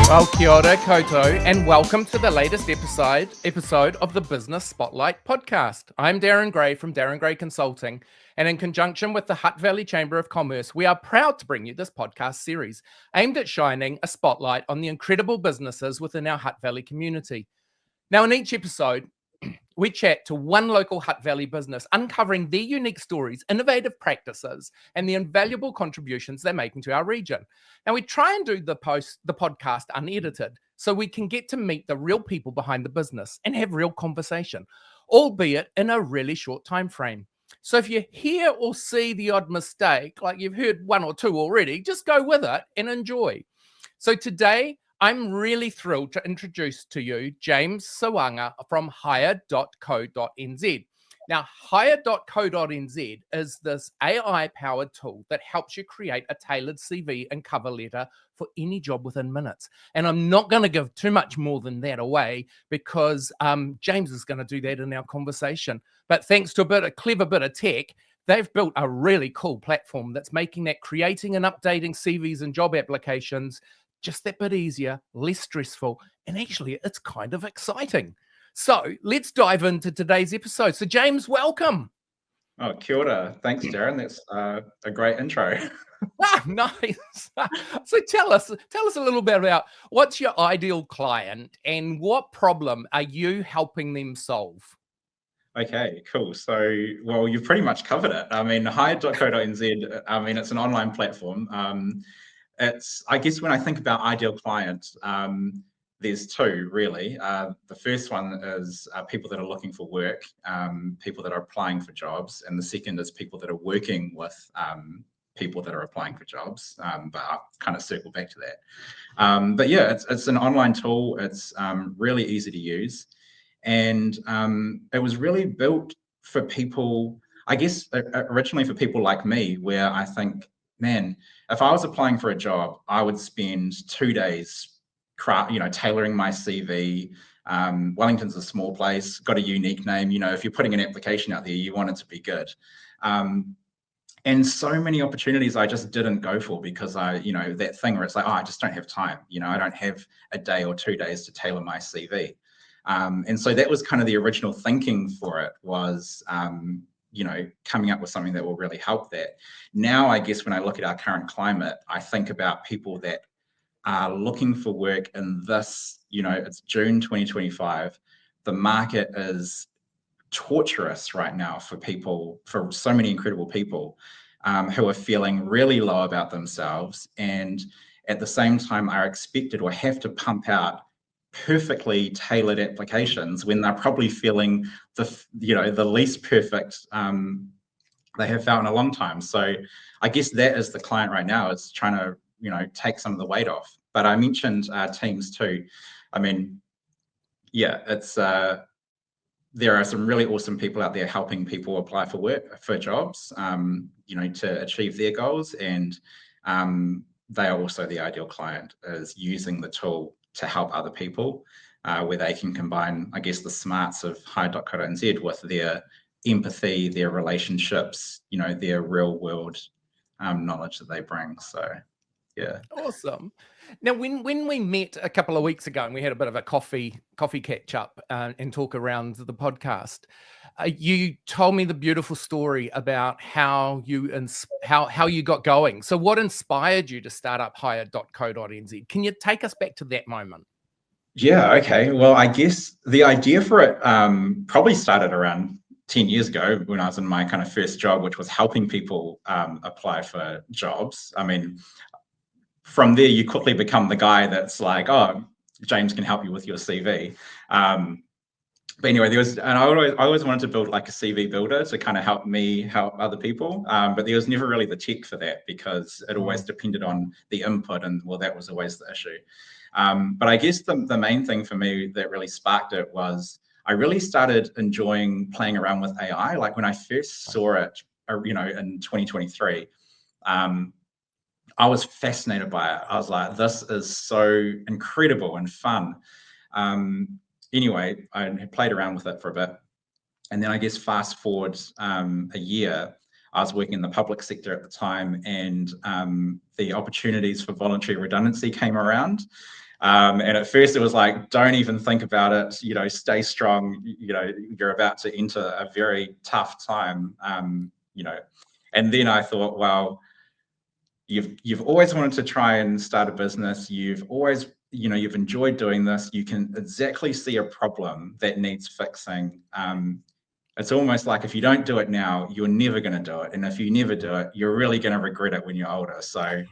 Well, kia ora koutou, and welcome to the latest episode of the Business Spotlight podcast. I'm Darryn Gray from Darryn Gray Consulting, and in conjunction with the Hutt Valley Chamber of Commerce, we are proud to bring you this podcast series aimed at shining a spotlight on the incredible businesses within our Hutt Valley community. Now, in each episode, we chat to one local Hutt Valley business, uncovering their unique stories, innovative practices, and the invaluable contributions they're making to our region. Now, we try and do the podcast unedited, so we can get to meet the real people behind the business and have real conversation, albeit in a really short time frame. So if you hear or see the odd mistake, like you've heard one or two already, just go with it and enjoy. So today, I'm really thrilled to introduce to you James Sawanga from hire.co.nz. Now, hire.co.nz is this AI-powered tool that helps you create a tailored CV and cover letter for any job within minutes. And I'm not going to give too much more than that away because James is going to do that in our conversation. But thanks to a clever bit of tech, they've built a really cool platform that's making that creating and updating CVs and job applications just that bit easier, less stressful, and actually it's kind of exciting. So let's dive into today's episode. So James, welcome. Oh, kia ora. Thanks, Darryn. That's a great intro. Nice. So tell us a little bit about what's your ideal client and what problem are you helping them solve? Okay, cool. So, well, you've pretty much covered it. I mean, hire.co.nz, it's an online platform. I guess when I think about ideal client, there's two really. The first one is people that are looking for work, people that are applying for jobs, and the second is people that are working with people that are applying for jobs. But I'll kind of circle back to that. But yeah, it's an online tool. It's really easy to use, and it was really built for people, I guess, originally for people like me, where I think, man, if I was applying for a job, I would spend 2 days, tailoring my CV. Wellington's a small place, got a unique name. If you're putting an application out there, you want it to be good. And so many opportunities I just didn't go for because that thing where it's like, I just don't have time. I don't have a day or 2 days to tailor my CV. And so that was kind of the original thinking for it was, coming up with something that will really help that. Now, I guess when I look at our current climate, I think about people that are looking for work in this, it's June 2025. The market is torturous right now for so many incredible people who are feeling really low about themselves. And at the same time are expected or have to pump out perfectly tailored applications when they're probably feeling the least perfect they have felt in a long time. So I guess that is the client right now, is trying to take some of the weight off. But I mentioned teams too. I mean, yeah, it's there are some really awesome people out there helping people apply for jobs, to achieve their goals, and they are also the ideal client, is using the tool to help other people, where they can combine, I guess, the smarts of hire.co.nz with their empathy, their relationships, their real world knowledge that they bring. So, yeah. Awesome. Now, when we met a couple of weeks ago and we had a bit of a coffee catch up and talk around the podcast, you told me the beautiful story about how you got going. So what inspired you to start up hire.co.nz? Can you take us back to that moment? Yeah, okay. Well, I guess the idea for it probably started around 10 years ago when I was in my kind of first job, which was helping people apply for jobs. I mean, from there, you quickly become the guy that's like, oh, James can help you with your CV. But anyway, I always wanted to build like a CV builder to kind of help me help other people. But there was never really the tech for that because it always depended on the input, and well, that was always the issue. But I guess the main thing for me that really sparked it was I really started enjoying playing around with AI. Like when I first saw it, in 2023, I was fascinated by it. I was like, this is so incredible and fun. Anyway, I had played around with it for a bit. And then I guess fast forward a year, I was working in the public sector at the time, and the opportunities for voluntary redundancy came around. And at first it was like, don't even think about it, stay strong, you're about to enter a very tough time, and then I thought, well, you've always wanted to try and start a business. You've always, you've enjoyed doing this. You can exactly see a problem that needs fixing. It's almost like if you don't do it now, you're never going to do it. And if you never do it, you're really going to regret it when you're older. So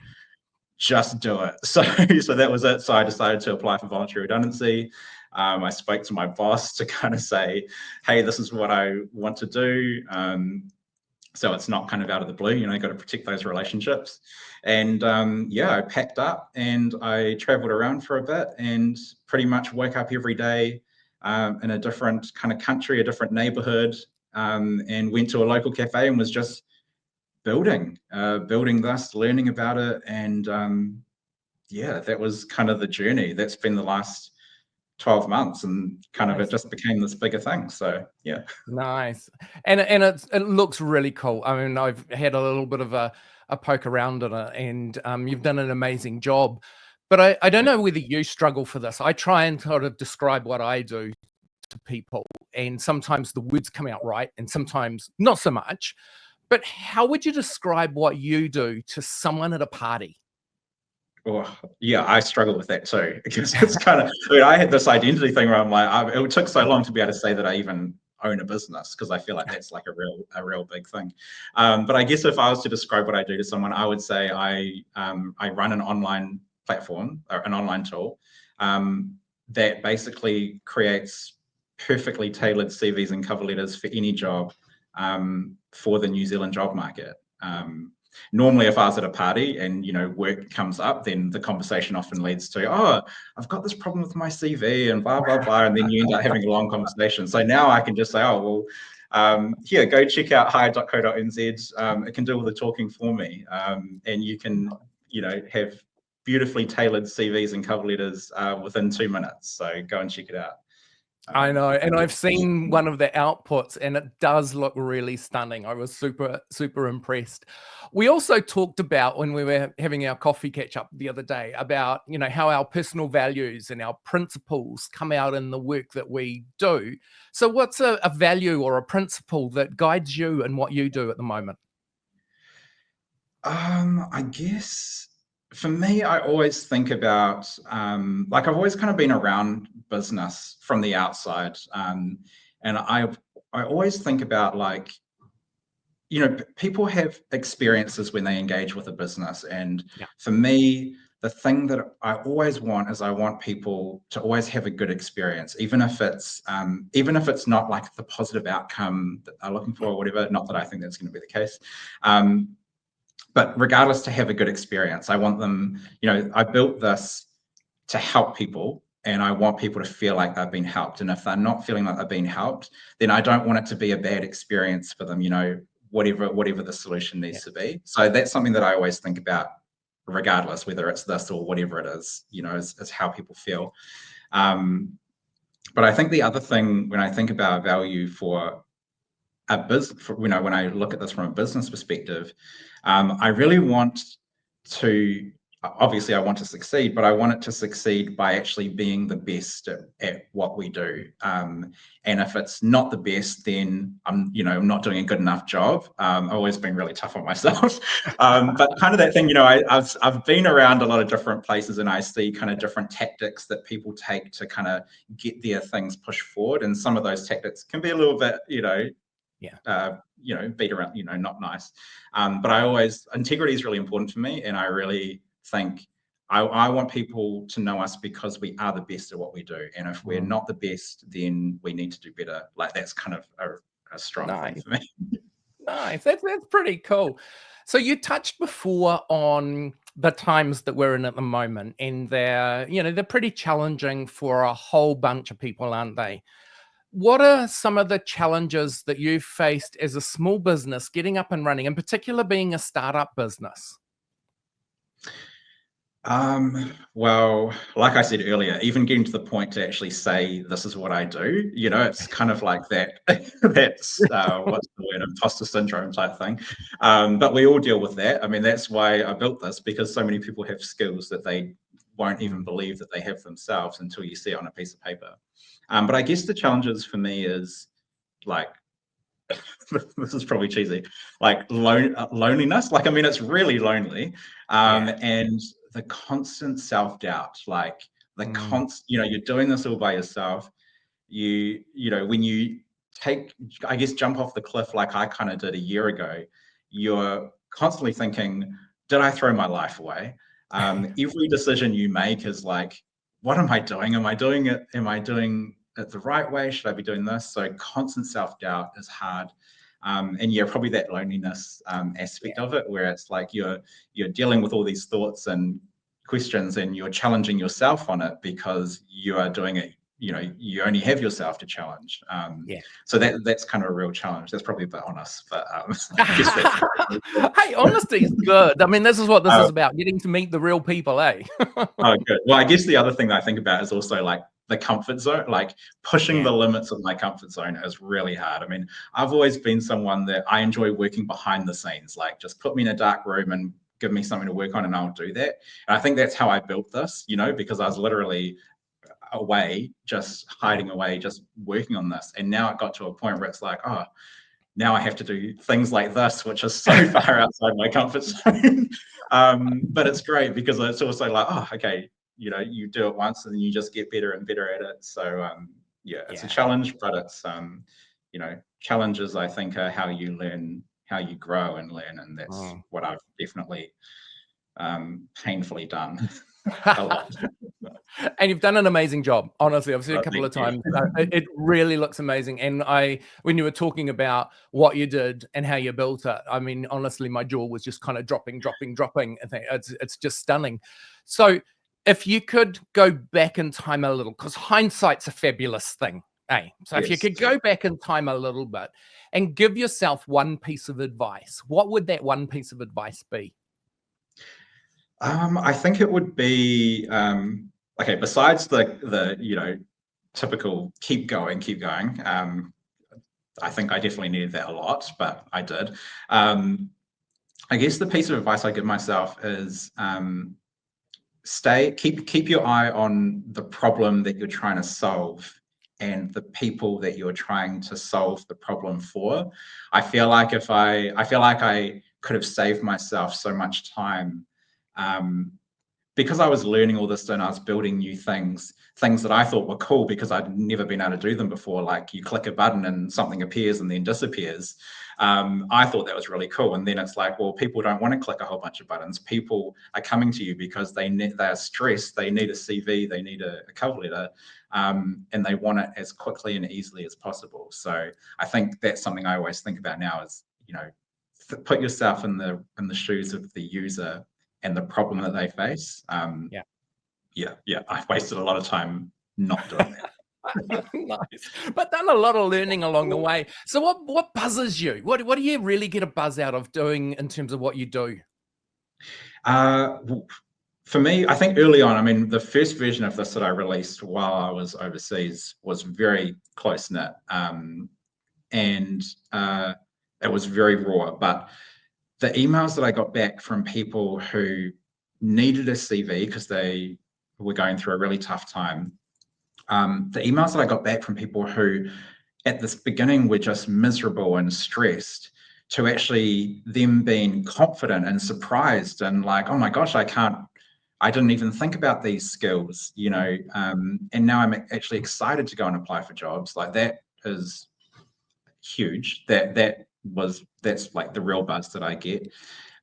just do it. So that was it. So I decided to apply for voluntary redundancy. I spoke to my boss to kind of say, hey, this is what I want to do. So it's not kind of out of the blue, you got to protect those relationships. And I packed up and I traveled around for a bit and pretty much woke up every day in a different kind of country, a different neighborhood, and went to a local cafe and was just building this, learning about it. And that was kind of the journey. That's been the last 12 months, and kind of it just became this bigger thing. So yeah. Nice. And it looks really cool. I mean, I've had a little bit of a poke around in it, and you've done an amazing job. But I don't know whether you struggle for this. I try and sort of describe what I do to people, and sometimes the words come out right and sometimes not so much. But how would you describe what you do to someone at a party? Oh, yeah, I struggle with that too, because it's kind of, I had this identity thing where I'm like, it took so long to be able to say that I even own a business, because I feel like that's like a real big thing. But I guess if I was to describe what I do to someone, I would say I run an online platform, or an online tool, that basically creates perfectly tailored CVs and cover letters for any job, for the New Zealand job market. Normally, if I was at a party and work comes up, then the conversation often leads to, oh, I've got this problem with my CV and blah blah blah, and then you end up having a long conversation. So now I can just say, oh well, here, go check out hire.co.nz. It can do all the talking for me, and you can have beautifully tailored CVs and cover letters within 2 minutes. So go and check it out. I know, and I've seen one of the outputs, and it does look really stunning. I was super, super impressed. We also talked about, when we were having our coffee catch up the other day, about how our personal values and our principles come out in the work that we do. So, what's a value or a principle that guides you in what you do at the moment? I guess for me, I always think about, like, I've always kind of been around business from the outside, and I always think about, like, people have experiences when they engage with a business, and for me, the thing that I always want is I want people to always have a good experience, even if it's not like the positive outcome that they're looking for or whatever. Not that I think that's going to be the case. But regardless, to have a good experience. I want them, I built this to help people, and I want people to feel like they've been helped. And if they're not feeling like they've been helped, then I don't want it to be a bad experience for them, whatever the solution needs to be. So that's something that I always think about, regardless, whether it's this or whatever it is, is how people feel. But I think the other thing, when I think about value for a business, when I look at this from a business perspective, I really want to, obviously I want to succeed, but I want it to succeed by actually being the best at what we do. And if it's not the best, then I'm not doing a good enough job. I've always been really tough on myself. But kind of that thing, I've been around a lot of different places, and I see kind of different tactics that people take to kind of get their things pushed forward. And some of those tactics can be a little bit, beat around, not nice. But integrity is really important for me. And I really think I want people to know us because we are the best at what we do. And if we're not the best, then we need to do better. Like, that's kind of a strong thing for me. Nice. That's pretty cool. So you touched before on the times that we're in at the moment, and they're pretty challenging for a whole bunch of people, aren't they? What are some of the challenges that you've faced as a small business getting up and running, in particular being a startup business? Well, like I said earlier, even getting to the point to actually say, this is what I do, it's kind of like that, that's, what's the word, imposter syndrome type thing. But we all deal with that. I mean, that's why I built this, because so many people have skills that they won't even believe that they have themselves until you see it on a piece of paper. But I guess the challenges for me is like, this is probably cheesy, like loneliness. Like, I mean, it's really lonely. And the constant self-doubt, like the you're doing this all by yourself. When you I guess, jump off the cliff like I kind of did a year ago, you're constantly thinking, did I throw my life away? Every decision you make is like, what am I doing? Am I doing it the right way? Should I be doing this? So constant self-doubt is hard. And yeah, probably that loneliness aspect of it, where it's like you're dealing with all these thoughts and questions, and you're challenging yourself on it because you are doing it. You only have yourself to challenge. So that's kind of a real challenge. That's probably a bit honest, but I guess that's hey, honesty is good. I mean, this is what this is about, getting to meet the real people, eh? Oh, good. Well, I guess the other thing that I think about is also like the comfort zone, like pushing the limits of my comfort zone is really hard. I mean, I've always been someone that I enjoy working behind the scenes, like just put me in a dark room and give me something to work on and I'll do that. And I think that's how I built this, because I was literally away, just hiding away, just working on this. And now it got to a point where it's like, oh, now I have to do things like this, which is so far outside my comfort zone. But it's great because it's also like, oh, okay, you do it once and then you just get better and better at it. So it's a challenge, but it's challenges, I think, are how you learn, how you grow and learn, and that's what I've definitely painfully done a lot. And you've done an amazing job. Honestly, I've seen it a couple of times. It really looks amazing. And when you were talking about what you did and how you built it, I mean, honestly, my jaw was just kind of dropping. I think it's just stunning. So if you could go back in time a little, because hindsight's a fabulous thing, eh? So if you could go back in time a little bit and give yourself one piece of advice, what would that one piece of advice be? I think it would be okay. Besides the typical keep going. I think I definitely needed that a lot, but I did. I guess the piece of advice I give myself is keep your eye on the problem that you're trying to solve and the people that you're trying to solve the problem for. I feel like I could have saved myself so much time. Because I was learning all this and I was building new things that I thought were cool because I'd never been able to do them before. Like you click a button and something appears and then disappears. I thought that was really cool. And then it's like, well, people don't want to click a whole bunch of buttons. People are coming to you because they are stressed. They need a CV, they need a cover letter, and they want it as quickly and easily as possible. So I think that's something I always think about now is, put yourself in the shoes of the user and the problem that they face. I've wasted a lot of time not doing that. Nice, but done a lot of learning along the way. So what buzzes you? What do you really get a buzz out of doing in terms of what you do? For me, I think early on, I mean, the first version of this that I released while I was overseas was very close knit, and it was very raw. But the emails that I got back from people who needed a CV because they were going through a really tough time, the emails that I got back from people who at this beginning were just miserable and stressed, to actually them being confident and surprised and like, oh my gosh, I didn't even think about these skills, and now I'm actually excited to go and apply for jobs. Like that is huge. That's like the real buzz that I get.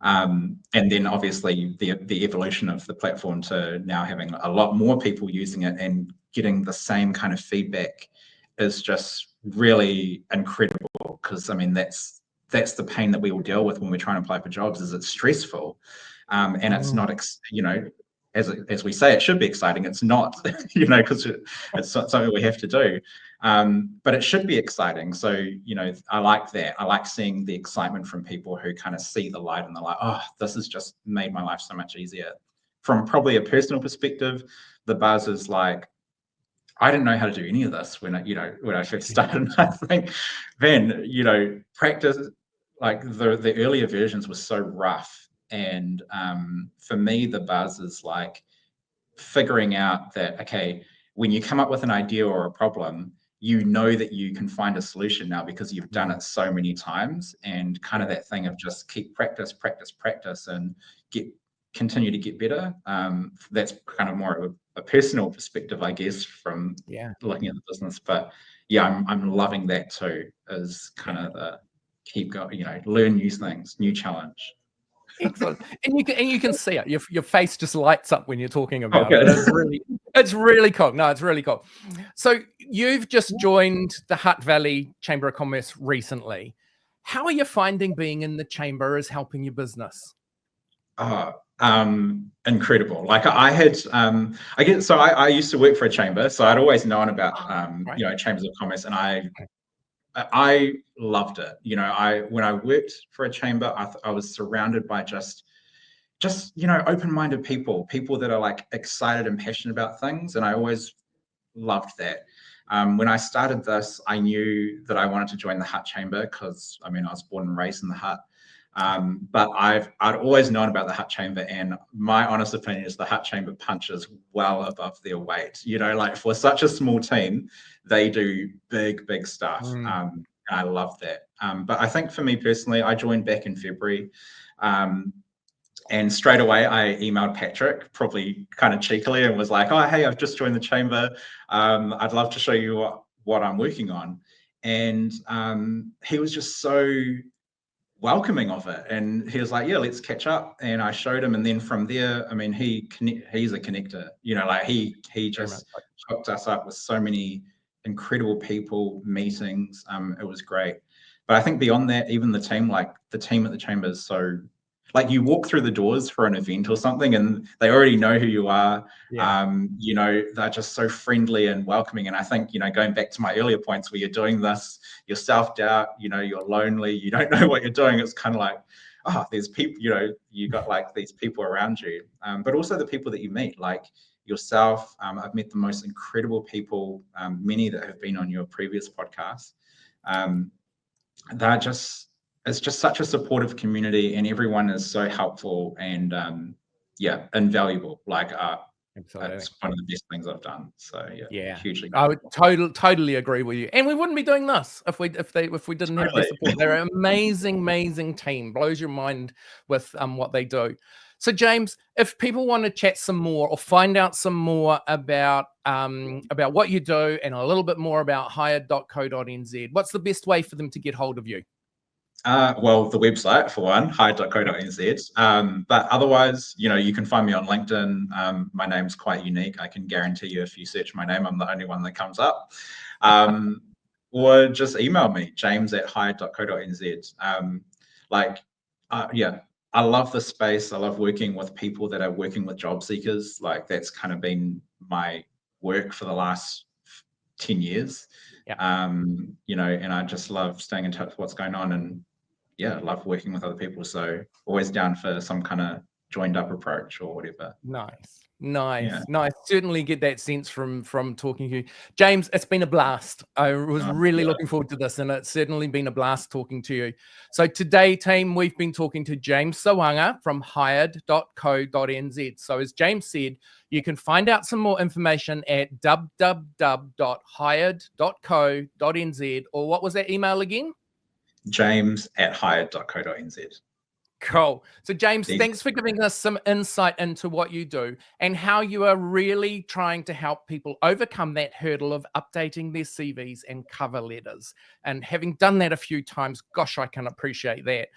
And then obviously the evolution of the platform to now having a lot more people using it and getting the same kind of feedback is just really incredible. Because I mean, that's the pain that we all deal with when we're trying to apply for jobs, is it's stressful. And it's not, as we say, it should be exciting. It's not, because it's not something we have to do. But it should be exciting. So, I like that. I like seeing the excitement from people who kind of see the light and they're like, oh, this has just made my life so much easier. From probably a personal perspective, the buzz is like, I didn't know how to do any of this when I first started. I think then, practice, like the earlier versions were so rough. And for me, the buzz is like, figuring out that, okay, when you come up with an idea or a problem, you know that you can find a solution now because you've done it so many times, and kind of that thing of just keep practice, and continue to get better. That's kind of more of a personal perspective, I guess, from looking at the business. But yeah, I'm loving that too, is kind of the keep going, learn new things, new challenge. Excellent. And you can see it. Your face just lights up when you're talking about good. it. It's really cool. No, it's really cool. So you've just joined the Hutt Valley Chamber of Commerce recently. How are you finding being in the chamber is helping your business? Incredible. Like I used to work for a chamber, so I'd always known about chambers of commerce, and I loved it. When I worked for a chamber, I was surrounded by just open-minded people that are like excited and passionate about things, and I always loved that. When I started this, I knew that I wanted to join the Hutt Chamber because I was born and raised in the Hutt. But I'd always known about the Hutt Chamber, and my honest opinion is the Hutt Chamber punches well above their weight. Like for such a small team, they do big stuff. And I love that. But I think for me personally, I joined back in February. And straight away, I emailed Patrick, probably kind of cheekily, and was like, "Oh, hey, I've just joined the chamber. I'd love to show you what I'm working on." And he was just so welcoming of it, and he was like, "Yeah, let's catch up." And I showed him, and then from there, he's a connector. Like he just hooked us up with so many incredible people, meetings. It was great. But I think beyond that, even the team at the chamber is so. Like you walk through the doors for an event or something and they already know who you are. They're just so friendly and welcoming. And I think, going back to my earlier points where you're doing this, you're self-doubt, you're lonely, you don't know what you're doing. It's kind of like, there's people, you got like these people around you, but also the people that you meet, like yourself. I've met the most incredible people, many that have been on your previous podcast. It's just such a supportive community, and everyone is so helpful and invaluable. Absolutely. It's one of the best things I've done. So hugely. I would totally agree with you. And we wouldn't be doing this if we didn't have their support. They're an amazing team. Blows your mind with what they do. So James, if people want to chat some more or find out some more about what you do and a little bit more about hired.co.nz, what's the best way for them to get hold of you? Well, the website for one, hired.co.nz. But otherwise, you can find me on LinkedIn. My name's quite unique. I can guarantee you if you search my name, I'm the only one that comes up. Or just email me, james@hired.co.nz. I love this space. I love working with people that are working with job seekers. Like that's kind of been my work for the last 10 years. And I just love staying in touch with what's going on, and love working with other people. So always down for some kind of joined up approach or whatever. Nice. Certainly get that sense from talking to you. James, it's been a blast. I was really looking forward to this, and it's certainly been a blast talking to you. So today, team, we've been talking to James Sawanga from hired.co.nz. So as James said, you can find out some more information at www.hired.co.nz, or what was that email again? james@hired.co.nz. Cool. So James, thanks for giving us some insight into what you do and how you are really trying to help people overcome that hurdle of updating their CVs and cover letters. And having done that a few times, gosh, I can appreciate that.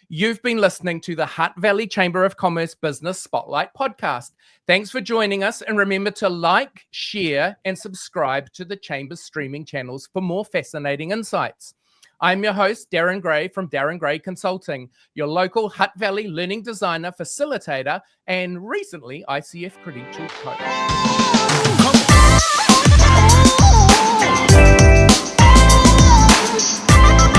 You've been listening to the Hutt Valley Chamber of Commerce Business Spotlight podcast. Thanks for joining us, and remember to like, share, and subscribe to the Chamber's streaming channels for more fascinating insights. I'm your host, Darryn Gray from Darryn Gray Consulting, your local Hutt Valley learning designer, facilitator, and recently ICF credentialed coach.